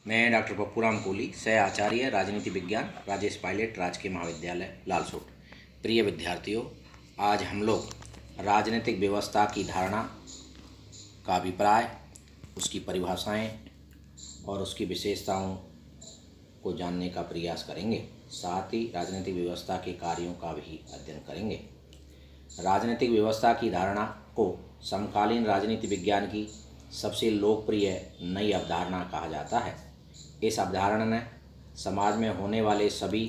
मैं डॉक्टर पप्पूराम कोहली, सह आचार्य राजनीति विज्ञान, राजेश पायलट, राजकीय महाविद्यालय लालसोट। प्रिय विद्यार्थियों, आज हम लोग राजनीतिक व्यवस्था की धारणा का अभिप्राय, उसकी परिभाषाएं और उसकी विशेषताओं को जानने का प्रयास करेंगे। साथ ही राजनीतिक व्यवस्था के कार्यों का भी अध्ययन करेंगे। राजनीतिक व्यवस्था की धारणा को समकालीन राजनीति विज्ञान की सबसे लोकप्रिय नई अवधारणा कहा जाता है। इस अवधारणा ने समाज में होने वाले सभी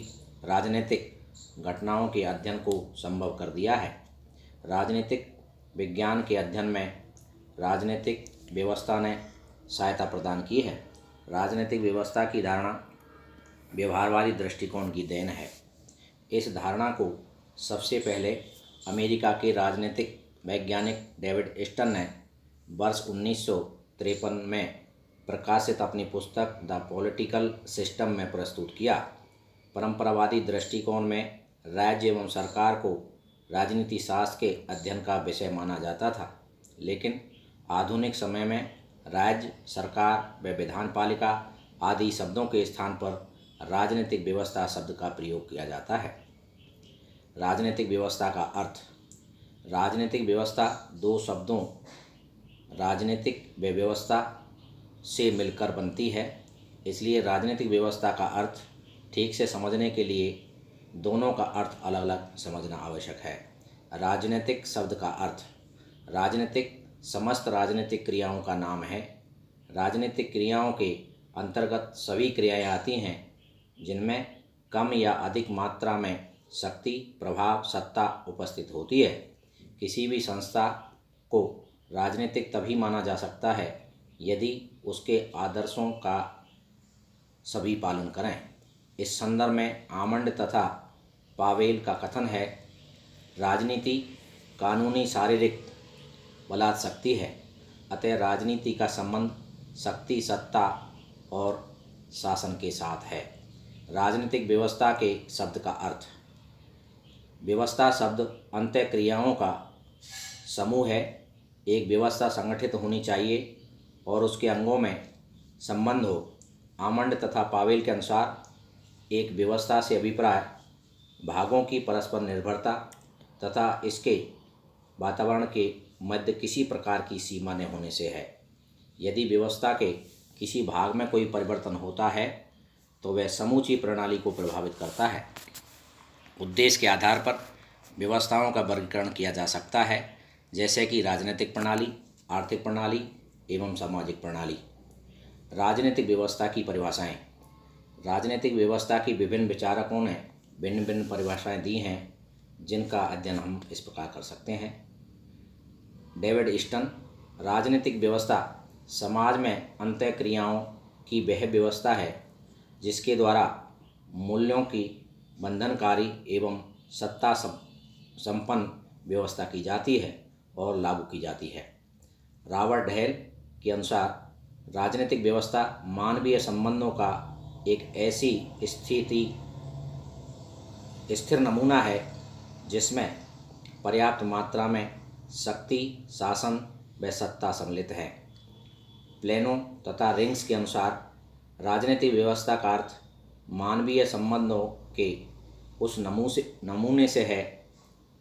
राजनीतिक घटनाओं के अध्ययन को संभव कर दिया है। राजनीतिक विज्ञान के अध्ययन में राजनीतिक व्यवस्था ने सहायता प्रदान की है। राजनीतिक व्यवस्था की धारणा व्यवहारवादी दृष्टिकोण की देन है। इस धारणा को सबसे पहले अमेरिका के राजनीतिक वैज्ञानिक डेविड ईस्टन ने वर्ष 1953 में प्रकाशित अपनी पुस्तक द पॉलिटिकल सिस्टम में प्रस्तुत किया। परंपरावादी दृष्टिकोण में राज्य एवं सरकार को राजनीति शास्त्र के अध्ययन का विषय माना जाता था, लेकिन आधुनिक समय में राज्य, सरकार व विधानपालिका आदि शब्दों के स्थान पर राजनीतिक व्यवस्था शब्द का प्रयोग किया जाता है। राजनीतिक व्यवस्था का अर्थ। राजनीतिक व्यवस्था दो शब्दों राजनीतिक व व्यवस्था से मिलकर बनती है, इसलिए राजनीतिक व्यवस्था का अर्थ ठीक से समझने के लिए दोनों का अर्थ अलग अलग समझना आवश्यक है। राजनीतिक शब्द का अर्थ। राजनीतिक समस्त राजनीतिक क्रियाओं का नाम है। राजनीतिक क्रियाओं के अंतर्गत सभी क्रियाएं आती हैं जिनमें कम या अधिक मात्रा में शक्ति, प्रभाव, सत्ता उपस्थित होती है। किसी भी संस्था को राजनीतिक तभी माना जा सकता है यदि उसके आदर्शों का सभी पालन करें। इस संदर्भ में आमंड तथा पावेल का कथन है, राजनीति कानूनी शारीरिक बलात् शक्ति है, अतः राजनीति का संबंध शक्ति, सत्ता और शासन के साथ है। राजनीतिक व्यवस्था के शब्द का अर्थ। व्यवस्था शब्द अंतःक्रियाओं का समूह है। एक व्यवस्था संगठित होनी चाहिए और उसके अंगों में संबंध हो। आमंड तथा पावेल के अनुसार एक व्यवस्था से अभिप्राय भागों की परस्पर निर्भरता तथा इसके वातावरण के मध्य किसी प्रकार की सीमा न होने से है। यदि व्यवस्था के किसी भाग में कोई परिवर्तन होता है तो वह समूची प्रणाली को प्रभावित करता है। उद्देश्य के आधार पर व्यवस्थाओं का वर्गीकरण किया जा सकता है, जैसे कि राजनीतिक प्रणाली, आर्थिक प्रणाली एवं सामाजिक प्रणाली। राजनीतिक व्यवस्था की परिभाषाएं। राजनीतिक व्यवस्था की विभिन्न विचारकों ने भिन्न भिन्न परिभाषाएं दी हैं, जिनका अध्ययन हम इस प्रकार कर सकते हैं। David Easton. राजनीतिक व्यवस्था समाज में अंतःक्रियाओं की वह व्यवस्था है जिसके द्वारा मूल्यों की बंधनकारी एवं सत्ता संपन्न व्यवस्था की जाती है और लागू की जाती है। रॉबर्ट हेल के अनुसार राजनीतिक व्यवस्था मानवीय संबंधों का एक ऐसी स्थिर नमूना है जिसमें पर्याप्त मात्रा में शक्ति, शासन व सत्ता सम्मिलित है। प्लेनो तथा रिंग्स के अनुसार राजनीतिक व्यवस्था का अर्थ मानवीय संबंधों के उस नमूने से है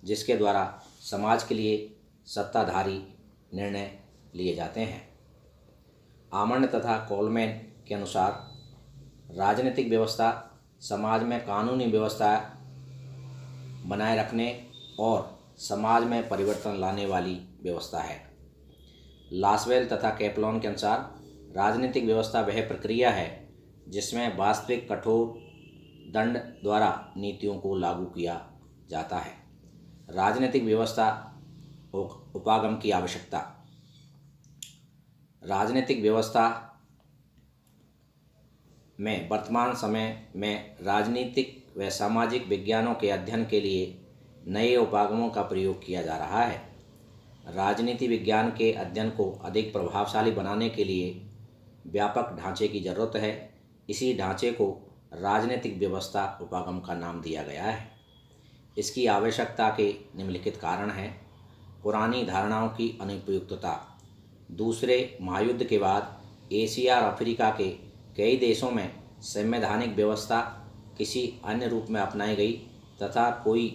जिसके द्वारा समाज के लिए सत्ताधारी निर्णय लिए जाते हैं। आमंड तथा कोलमैन के अनुसार राजनीतिक व्यवस्था समाज में कानूनी व्यवस्था बनाए रखने और समाज में परिवर्तन लाने वाली व्यवस्था है। लासवेल तथा कैपलॉन के अनुसार राजनीतिक व्यवस्था वह प्रक्रिया है जिसमें वास्तविक कठोर दंड द्वारा नीतियों को लागू किया जाता है। राजनीतिक व्यवस्था उपागम की आवश्यकता। राजनीतिक व्यवस्था में वर्तमान समय में राजनीतिक व सामाजिक विज्ञानों के अध्ययन के लिए नए उपागमों का प्रयोग किया जा रहा है। राजनीति विज्ञान के अध्ययन को अधिक प्रभावशाली बनाने के लिए व्यापक ढांचे की जरूरत है। इसी ढांचे को राजनीतिक व्यवस्था उपागम का नाम दिया गया है। इसकी आवश्यकता के निम्नलिखित कारण हैं। पुरानी धारणाओं की अनुपयुक्तता। दूसरे महायुद्ध के बाद एशिया और अफ्रीका के कई देशों में संवैधानिक व्यवस्था किसी अन्य रूप में अपनाई गई तथा कोई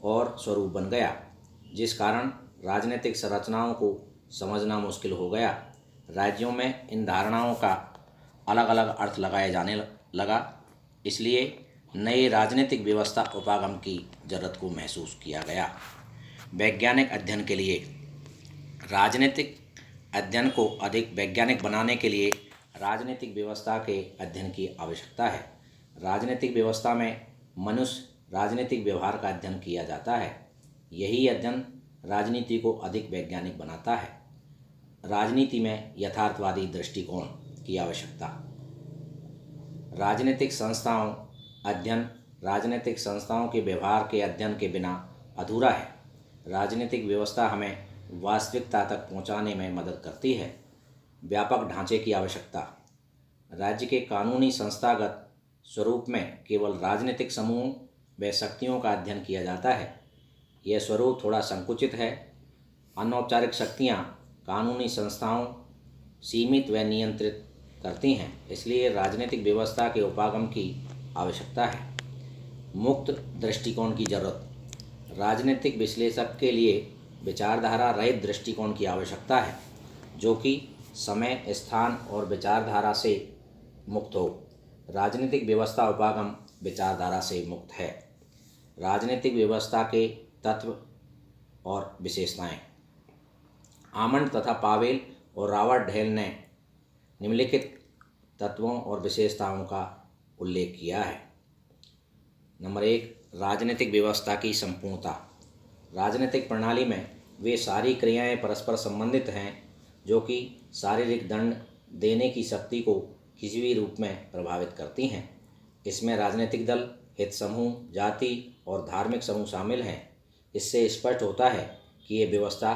और स्वरूप बन गया, जिस कारण राजनीतिक संरचनाओं को समझना मुश्किल हो गया। राज्यों में इन धारणाओं का अलग अलग अर्थ लगाए जाने लगा, इसलिए नई राजनीतिक व्यवस्था उपागम की जरूरत को महसूस किया गया। वैज्ञानिक अध्ययन के लिए राजनीतिक अध्ययन को अधिक वैज्ञानिक बनाने के लिए राजनीतिक व्यवस्था के अध्ययन की आवश्यकता है। राजनीतिक व्यवस्था में मनुष्य राजनीतिक व्यवहार का अध्ययन किया जाता है। यही अध्ययन राजनीति को अधिक वैज्ञानिक बनाता है। राजनीति में यथार्थवादी दृष्टिकोण की आवश्यकता। राजनीतिक संस्थाओं अध्ययन राजनीतिक संस्थाओं के व्यवहार के अध्ययन के बिना अधूरा है। राजनीतिक व्यवस्था हमें वास्तविकता तक पहुंचाने में मदद करती है। व्यापक ढांचे की आवश्यकता। राज्य के कानूनी संस्थागत स्वरूप में केवल राजनीतिक समूहों व शक्तियों का अध्ययन किया जाता है। यह स्वरूप थोड़ा संकुचित है। अनौपचारिक शक्तियाँ कानूनी संस्थाओं सीमित व नियंत्रित करती हैं, इसलिए राजनीतिक व्यवस्था के उपागम की आवश्यकता है। मुक्त दृष्टिकोण की जरूरत। राजनीतिक विश्लेषक के लिए विचारधारा रहित दृष्टिकोण की आवश्यकता है, जो कि समय, स्थान और विचारधारा से मुक्त हो। राजनीतिक व्यवस्था उपागम विचारधारा से मुक्त है। राजनीतिक व्यवस्था के तत्व और विशेषताएं। आमंड तथा पावेल और रॉबर्ट डेल ने निम्नलिखित तत्वों और विशेषताओं का उल्लेख किया है। नंबर 1, राजनीतिक व्यवस्था की संपूर्णता। राजनीतिक प्रणाली में वे सारी क्रियाएं परस्पर संबंधित हैं जो कि शारीरिक दंड देने की शक्ति को किसी भी रूप में प्रभावित करती हैं। इसमें राजनीतिक दल, हित समूह, जाति और धार्मिक समूह शामिल हैं। इससे स्पष्ट होता है कि ये व्यवस्था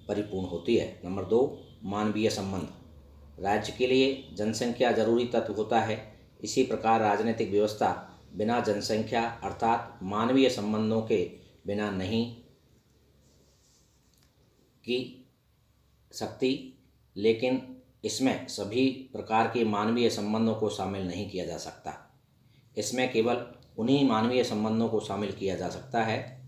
परिपूर्ण होती है। नंबर 2, मानवीय संबंध। राज्य के लिए जनसंख्या जरूरी तत्व होता है। इसी प्रकार राजनीतिक व्यवस्था बिना जनसंख्या अर्थात मानवीय संबंधों के बिना नहीं की सकती, लेकिन इसमें सभी प्रकार के मानवीय संबंधों को शामिल नहीं किया जा सकता। इसमें केवल उन्हीं मानवीय संबंधों को शामिल किया जा सकता है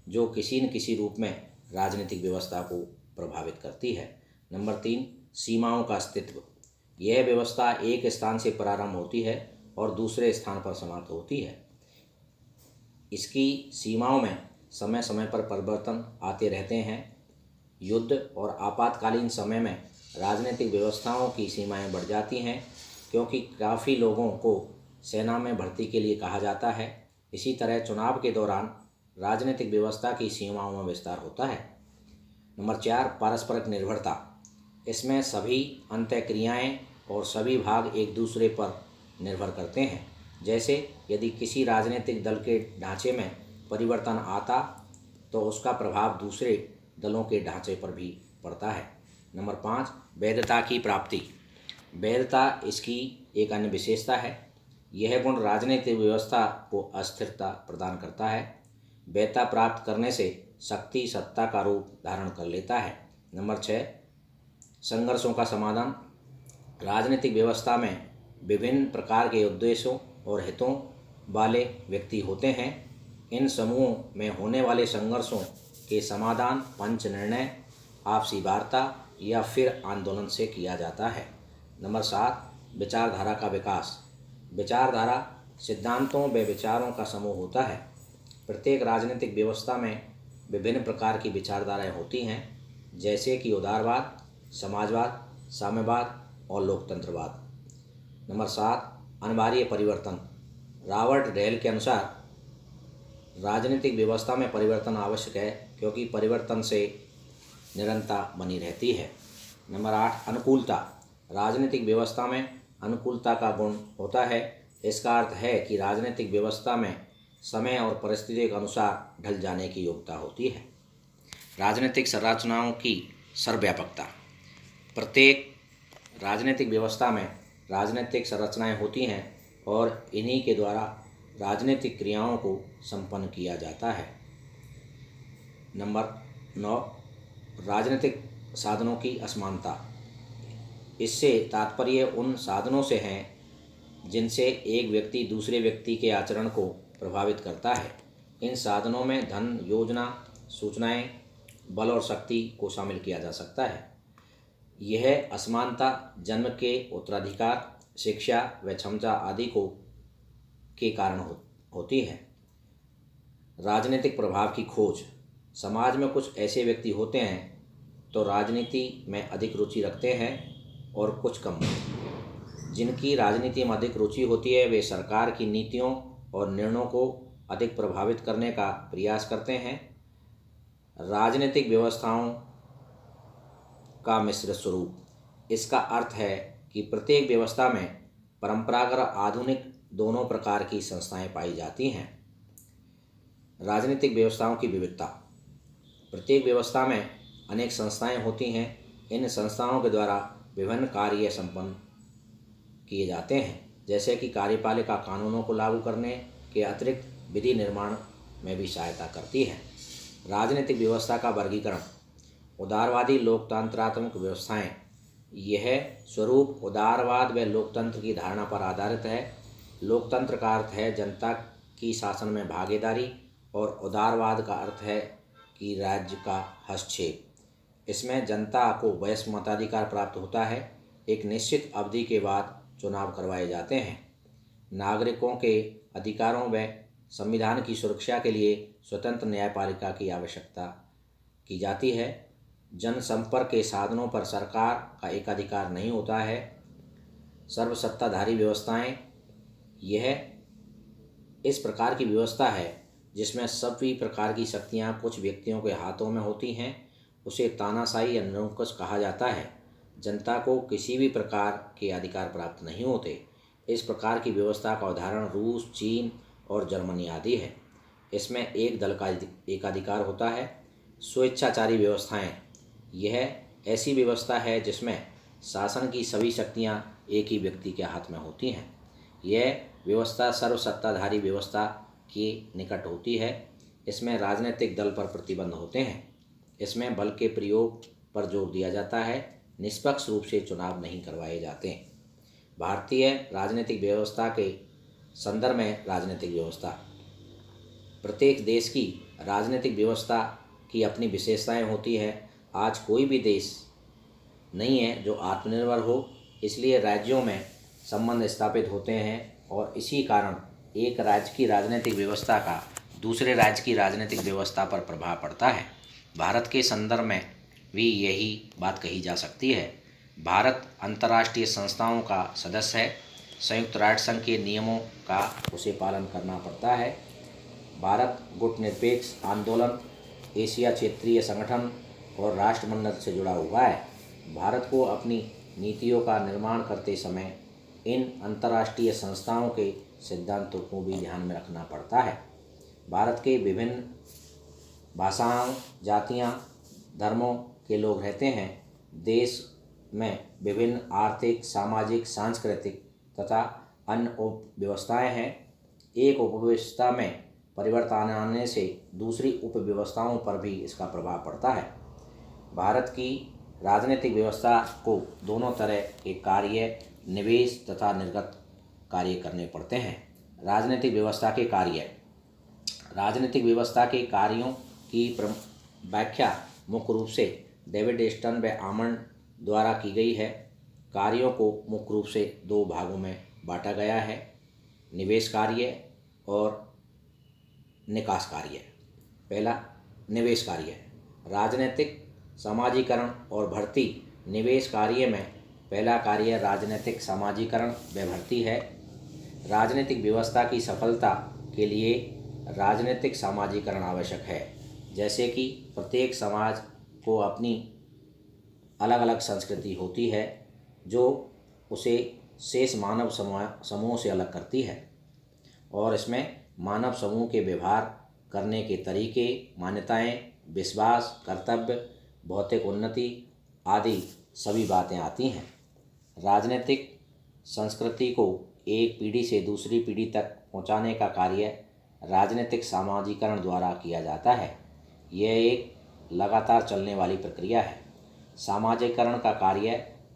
जो किसी न किसी रूप में राजनीतिक व्यवस्था को प्रभावित करती है। नंबर 3, सीमाओं का अस्तित्व। यह व्यवस्था एक स्थान से प्रारंभ होती है और दूसरे स्थान पर समाप्त होती है। इसकी सीमाओं में समय समय पर परिवर्तन आते रहते हैं। युद्ध और आपातकालीन समय में राजनीतिक व्यवस्थाओं की सीमाएं बढ़ जाती हैं, क्योंकि काफ़ी लोगों को सेना में भर्ती के लिए कहा जाता है। इसी तरह चुनाव के दौरान राजनीतिक व्यवस्था की सीमाओं में विस्तार होता है। नंबर 4, पारस्परिक निर्भरता। इसमें सभी अंतःक्रियाएं और सभी भाग एक दूसरे पर निर्भर करते हैं। जैसे यदि किसी राजनीतिक दल के ढांचे में परिवर्तन आता तो उसका प्रभाव दूसरे दलों के ढांचे पर भी पड़ता है। नंबर 5, वैधता की प्राप्ति। वैधता इसकी एक अन्य विशेषता है। यह गुण राजनीतिक व्यवस्था को अस्थिरता प्रदान करता है। वैधता प्राप्त करने से शक्ति सत्ता का रूप धारण कर लेता है। नंबर 6, संघर्षों का समाधान। राजनीतिक व्यवस्था में विभिन्न प्रकार के उद्देश्यों और हितों वाले व्यक्ति होते हैं। इन समूहों में होने वाले संघर्षों के समाधान पंच निर्णय, आपसी वार्ता या फिर आंदोलन से किया जाता है। नंबर 7, विचारधारा का विकास। विचारधारा सिद्धांतों व विचारों का समूह होता है। प्रत्येक राजनीतिक व्यवस्था में विभिन्न प्रकार की विचारधाराएं होती हैं, जैसे कि उदारवाद, समाजवाद, साम्यवाद और लोकतंत्रवाद। नंबर 7, अनिवार्य परिवर्तन। रॉबर्ट डेल के अनुसार राजनीतिक व्यवस्था में परिवर्तन आवश्यक है, क्योंकि परिवर्तन से निरंतरता बनी रहती है। नंबर 8, अनुकूलता। राजनीतिक व्यवस्था में अनुकूलता का गुण होता है। इसका अर्थ है कि राजनीतिक व्यवस्था में समय और परिस्थिति के अनुसार ढल जाने की योग्यता होती है। राजनीतिक संरचनाओं की सर्वव्यापकता। प्रत्येक राजनीतिक व्यवस्था में राजनीतिक संरचनाएं होती हैं और इन्हीं के द्वारा राजनीतिक क्रियाओं को संपन्न किया जाता है। नंबर 9, राजनीतिक साधनों की असमानता। इससे तात्पर्य उन साधनों से हैं जिनसे एक व्यक्ति दूसरे व्यक्ति के आचरण को प्रभावित करता है। इन साधनों में धन, योजना, सूचनाएं, बल और शक्ति को शामिल किया जा सकता है। यह असमानता जन्म के उत्तराधिकार, शिक्षा व क्षमता आदि के कारण होती है। राजनीतिक प्रभाव की खोज। समाज में कुछ ऐसे व्यक्ति होते हैं तो राजनीति में अधिक रुचि रखते हैं और कुछ कम। जिनकी राजनीति में अधिक रुचि होती है वे सरकार की नीतियों और निर्णयों को अधिक प्रभावित करने का प्रयास करते हैं। राजनीतिक व्यवस्थाओं का मिश्रित स्वरूप। इसका अर्थ है कि प्रत्येक व्यवस्था में परंपरागत और आधुनिक दोनों प्रकार की संस्थाएं पाई जाती हैं। राजनीतिक व्यवस्थाओं की विविधता। प्रत्येक व्यवस्था में अनेक संस्थाएं होती हैं। इन संस्थाओं के द्वारा विभिन्न कार्य संपन्न किए जाते हैं, जैसे कि कार्यपालिका कानूनों को लागू करने के अतिरिक्त विधि निर्माण में भी सहायता करती है। राजनीतिक व्यवस्था का वर्गीकरण। उदारवादी लोकतंत्रात्मक व्यवस्थाएं। यह स्वरूप उदारवाद व लोकतंत्र की धारणा पर आधारित है। लोकतंत्र का अर्थ है जनता की शासन में भागीदारी और उदारवाद का अर्थ है कि राज्य का हस्तक्षेप। इसमें जनता को वयस्क मताधिकार प्राप्त होता है। एक निश्चित अवधि के बाद चुनाव करवाए जाते हैं। नागरिकों के अधिकारों व संविधान की सुरक्षा के लिए स्वतंत्र न्यायपालिका की आवश्यकता की जाती है। जनसंपर्क के साधनों पर सरकार का एकाधिकार नहीं होता है। सर्वसत्ताधारी व्यवस्थाएं। यह इस प्रकार की व्यवस्था है जिसमें सभी प्रकार की शक्तियां कुछ व्यक्तियों के हाथों में होती हैं। उसे तानाशाही या निरंकुश कहा जाता है। जनता को किसी भी प्रकार के अधिकार प्राप्त नहीं होते। इस प्रकार की व्यवस्था का उदाहरण रूस, चीन और जर्मनी आदि है। इसमें एक दल का एकाधिकार होता है। स्वेच्छाचारी व्यवस्थाएं। यह ऐसी व्यवस्था है जिसमें शासन की सभी शक्तियां एक ही व्यक्ति के हाथ में होती हैं। यह व्यवस्था सर्वसत्ताधारी व्यवस्था के निकट होती है। इसमें राजनीतिक दल पर प्रतिबंध होते हैं। इसमें बल के प्रयोग पर जोर दिया जाता है। निष्पक्ष रूप से चुनाव नहीं करवाए जाते। भारतीय राजनीतिक व्यवस्था के संदर्भ में राजनीतिक व्यवस्था। प्रत्येक देश की राजनीतिक व्यवस्था की अपनी विशेषताएं होती है। आज कोई भी देश नहीं है जो आत्मनिर्भर हो, इसलिए राज्यों में संबंध स्थापित होते हैं और इसी कारण एक राज्य की राजनीतिक व्यवस्था का दूसरे राज्य की राजनीतिक व्यवस्था पर प्रभाव पड़ता है। भारत के संदर्भ में भी यही बात कही जा सकती है। भारत अंतर्राष्ट्रीय संस्थाओं का सदस्य है। संयुक्त राष्ट्र संघ के नियमों का उसे पालन करना पड़ता है। भारत गुटनिरपेक्ष आंदोलन, एशिया क्षेत्रीय संगठन और राष्ट्रमंडल से जुड़ा हुआ है। भारत को अपनी नीतियों का निर्माण करते समय इन अंतर्राष्ट्रीय संस्थाओं के सिद्धांतों को भी ध्यान में रखना पड़ता है। भारत के विभिन्न भाषाओं, जातियां, धर्मों के लोग रहते हैं। देश में विभिन्न आर्थिक, सामाजिक, सांस्कृतिक तथा अन्य उपव्यवस्थाएं हैं। एक उपव्यवस्था में परिवर्तन आने से दूसरी उपव्यवस्थाओं पर भी इसका प्रभाव पड़ता है। भारत की राजनीतिक व्यवस्था को दोनों तरह के कार्य, निवेश तथा निर्गत कार्य करने पड़ते हैं। राजनीतिक व्यवस्था के कार्य। राजनीतिक व्यवस्था के कार्यों की व्याख्या मुख्य रूप से डेविड स्टन व आमंड द्वारा की गई है। कार्यों को मुख्य रूप से दो भागों में बांटा गया है, निवेश कार्य और निकास कार्य। पहला, निवेश कार्य। राजनीतिक समाजीकरण और भर्ती। निवेश कार्य में पहला कार्य राजनीतिक समाजीकरण व भर्ती है। राजनीतिक व्यवस्था की सफलता के लिए राजनीतिक समाजीकरण आवश्यक है। जैसे कि प्रत्येक समाज को अपनी अलग अलग संस्कृति होती है जो उसे शेष मानव समूहों से अलग करती है और इसमें मानव समूह के व्यवहार करने के तरीके, मान्यताएं, विश्वास, कर्तव्य, भौतिक उन्नति आदि सभी बातें आती हैं। राजनीतिक संस्कृति को एक पीढ़ी से दूसरी पीढ़ी तक पहुंचाने का कार्य राजनीतिक समाजीकरण द्वारा किया जाता है। यह एक लगातार चलने वाली प्रक्रिया है। सामाजिकरण का कार्य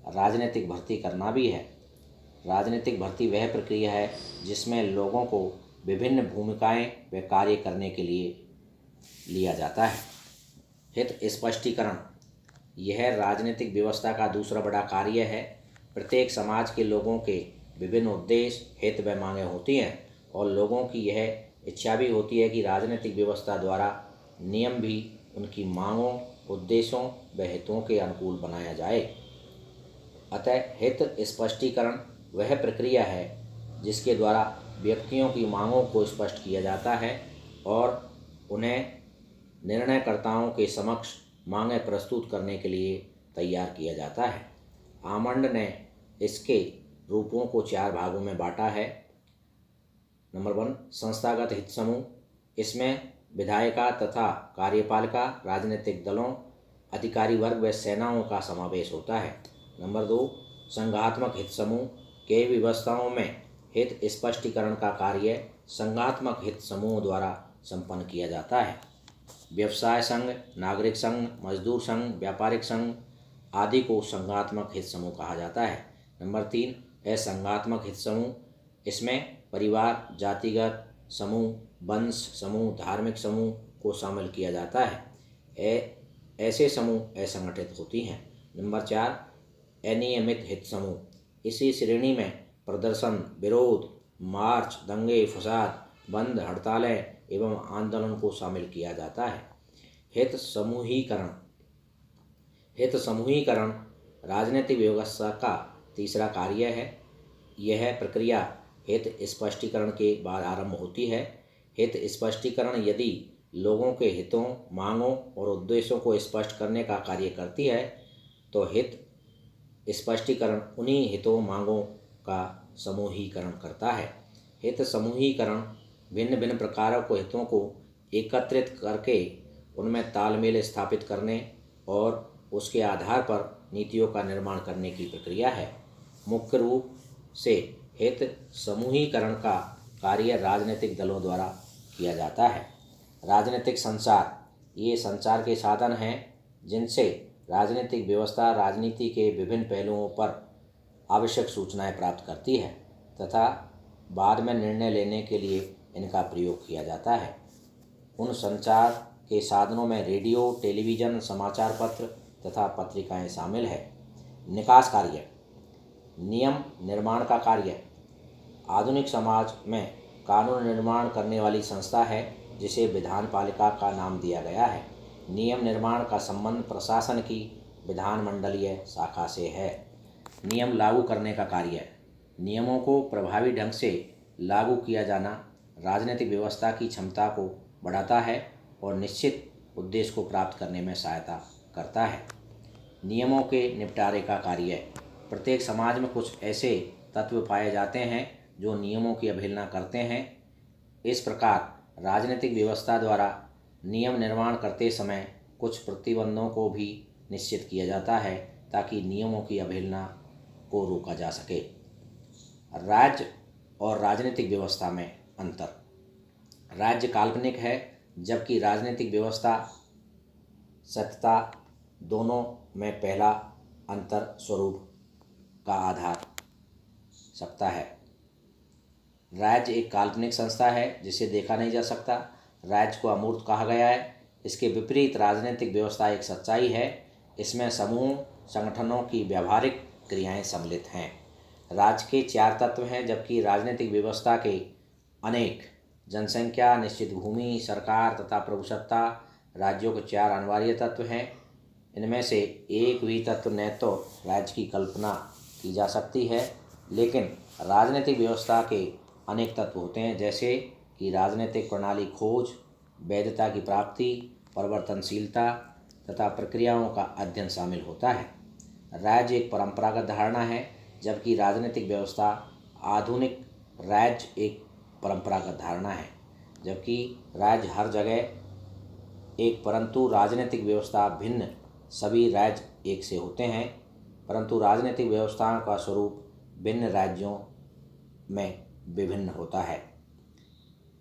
राजनीतिक भर्ती करना भी है। राजनीतिक भर्ती वह प्रक्रिया है जिसमें लोगों को विभिन्न भूमिकाएं व कार्य करने के लिए लिया जाता है। हित स्पष्टीकरण, यह राजनीतिक व्यवस्था का दूसरा बड़ा कार्य है। प्रत्येक समाज के लोगों के विभिन्न उद्देश्य, हित व मांगें होती हैं और लोगों की यह इच्छा भी होती है कि राजनीतिक व्यवस्था द्वारा नियम भी उनकी मांगों, उद्देश्यों व हितों के अनुकूल बनाया जाए। अतः हित स्पष्टीकरण वह प्रक्रिया है जिसके द्वारा व्यक्तियों की मांगों को स्पष्ट किया जाता है और उन्हें निर्णयकर्ताओं के समक्ष मांगें प्रस्तुत करने के लिए तैयार किया जाता है। आमंड ने इसके रूपों को 4 भागों में बांटा है। नंबर 1, संस्थागत हित समूह। इसमें विधायिका तथा कार्यपालिका, राजनीतिक दलों, अधिकारी वर्ग व सेनाओं का समावेश होता है। नंबर 2, संघात्मक हित समूह। कई व्यवस्थाओं में हित स्पष्टीकरण का कार्य संघात्मक हित समूह द्वारा संपन्न किया जाता है। व्यवसाय संघ, नागरिक संघ, मजदूर संघ, व्यापारिक संघ आदि को संघात्मक हित समूह कहा जाता है। नंबर 3 है संघात्मक हित समूह। इसमें परिवार, जातिगत समूह, वंश समूह, धार्मिक समूह को शामिल किया जाता है। ऐसे समूह असंगठित होती हैं। नंबर 4 अनियमित हित समूह। इसी श्रेणी में प्रदर्शन, विरोध, मार्च, दंगे फसाद, बंद, हड़तालें एवं आंदोलन को शामिल किया जाता है। हित समूहीकरण। हित समूहीकरण राजनीतिक व्यवस्था का तीसरा कार्य है। यह प्रक्रिया हित स्पष्टीकरण के बाद आरंभ होती है। हित स्पष्टीकरण यदि लोगों के हितों, मांगों और उद्देश्यों को स्पष्ट करने का कार्य करती है तो हित स्पष्टीकरण उन्हीं हितों, मांगों का समूहीकरण करता है। हित समूहीकरण भिन्न भिन्न प्रकारों के हितों को एकत्रित करके उनमें तालमेल स्थापित करने और उसके आधार पर नीतियों का निर्माण करने की प्रक्रिया है। मुख्य रूप से हित समूहीकरण का कार्य राजनीतिक दलों द्वारा किया जाता है। राजनीतिक संचार, ये संचार के साधन हैं जिनसे राजनीतिक व्यवस्था राजनीति के विभिन्न पहलुओं पर आवश्यक सूचनाएं प्राप्त करती है तथा बाद में निर्णय लेने के लिए इनका प्रयोग किया जाता है। उन संचार के साधनों में रेडियो, टेलीविज़न, समाचार पत्र तथा पत्रिकाएं शामिल है। निकास कार्य, नियम निर्माण का कार्य आधुनिक समाज में कानून निर्माण करने वाली संस्था है जिसे विधान पालिका का नाम दिया गया है। नियम निर्माण का संबंध प्रशासन की विधानमंडलीय शाखा से है। नियम लागू करने का कार्य, नियमों को प्रभावी ढंग से लागू किया जाना राजनीतिक व्यवस्था की क्षमता को बढ़ाता है और निश्चित उद्देश्य को प्राप्त करने में सहायता करता है। नियमों के निपटारे का कार्य, प्रत्येक समाज में कुछ ऐसे तत्व पाए जाते हैं जो नियमों की अवहेलना करते हैं। इस प्रकार राजनीतिक व्यवस्था द्वारा नियम निर्माण करते समय कुछ प्रतिबंधों को भी निश्चित किया जाता है ताकि नियमों की अवहेलना को रोका जा सके। राज्य और राजनीतिक व्यवस्था में अंतर। राज्य काल्पनिक है जबकि राजनीतिक व्यवस्था सत्यता। दोनों में पहला अंतर स्वरूप का आधार सकता है। राज्य एक काल्पनिक संस्था है जिसे देखा नहीं जा सकता। राज्य को अमूर्त कहा गया है। इसके विपरीत राजनीतिक व्यवस्था एक सच्चाई है। इसमें समूह संगठनों की व्यावहारिक क्रियाएं सम्मिलित हैं। राज्य के 4 तत्व हैं जबकि राजनीतिक व्यवस्था के अनेक। जनसंख्या, निश्चित भूमि, सरकार तथा प्रभुसत्ता राज्यों के 4 अनिवार्य तत्व हैं। इनमें से एक भी तत्व न तो राज्य की कल्पना की जा सकती है, लेकिन राजनीतिक व्यवस्था के अनेक तत्व होते हैं जैसे कि राजनीतिक प्रणाली खोज, वैधता की प्राप्ति, परिवर्तनशीलता तथा प्रक्रियाओं का अध्ययन शामिल होता है। राज्य एक परंपरागत धारणा है जबकि राजनीतिक व्यवस्था आधुनिक। राज्य एक परंपरागत धारणा है जबकि राज्य हर जगह एक, परंतु राजनीतिक व्यवस्था भिन्न। सभी राज्य एक से होते हैं परंतु राजनीतिक व्यवस्थाओं का स्वरूप भिन्न राज्यों में विभिन्न होता है।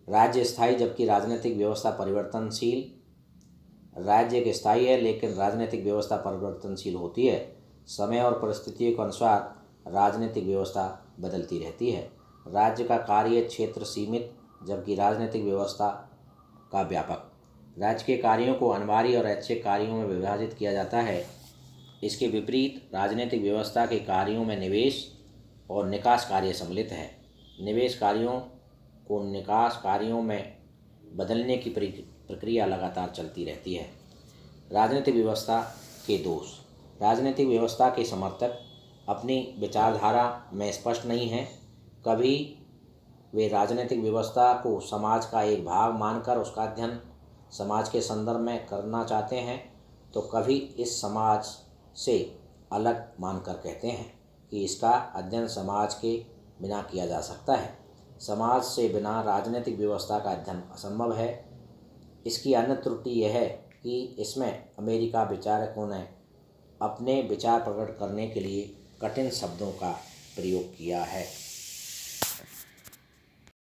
राज्य स्थायी जबकि राजनीतिक व्यवस्था परिवर्तनशील। राज्य एक स्थायी है लेकिन राजनीतिक व्यवस्था परिवर्तनशील होती है। समय और परिस्थितियों के अनुसार राजनीतिक व्यवस्था बदलती रहती है। राज्य का कार्य क्षेत्र सीमित, जबकि राजनीतिक व्यवस्था का व्यापक। राज्य के कार्यों को अनिवार्य और ऐच्छिक कार्यों में विभाजित किया जाता है। इसके विपरीत राजनीतिक व्यवस्था के कार्यों में निवेश और निकास कार्य सम्मिलित है। निवेश कार्यों को निकास कार्यों में बदलने की प्रक्रिया लगातार चलती रहती है। राजनीतिक व्यवस्था के दोष। राजनीतिक व्यवस्था के समर्थक अपनी विचारधारा में स्पष्ट नहीं हैं। कभी वे राजनीतिक व्यवस्था को समाज का एक भाग मानकर उसका अध्ययन समाज के संदर्भ में करना चाहते हैं, तो कभी इस समाज से अलग मानकर कहते हैं कि इसका अध्ययन समाज के बिना किया जा सकता है। समाज से बिना राजनीतिक व्यवस्था का अध्ययन असंभव है। इसकी अन्य त्रुटि यह है कि इसमें अमेरिका विचारकों ने अपने विचार प्रकट करने के लिए कठिन शब्दों का प्रयोग किया है।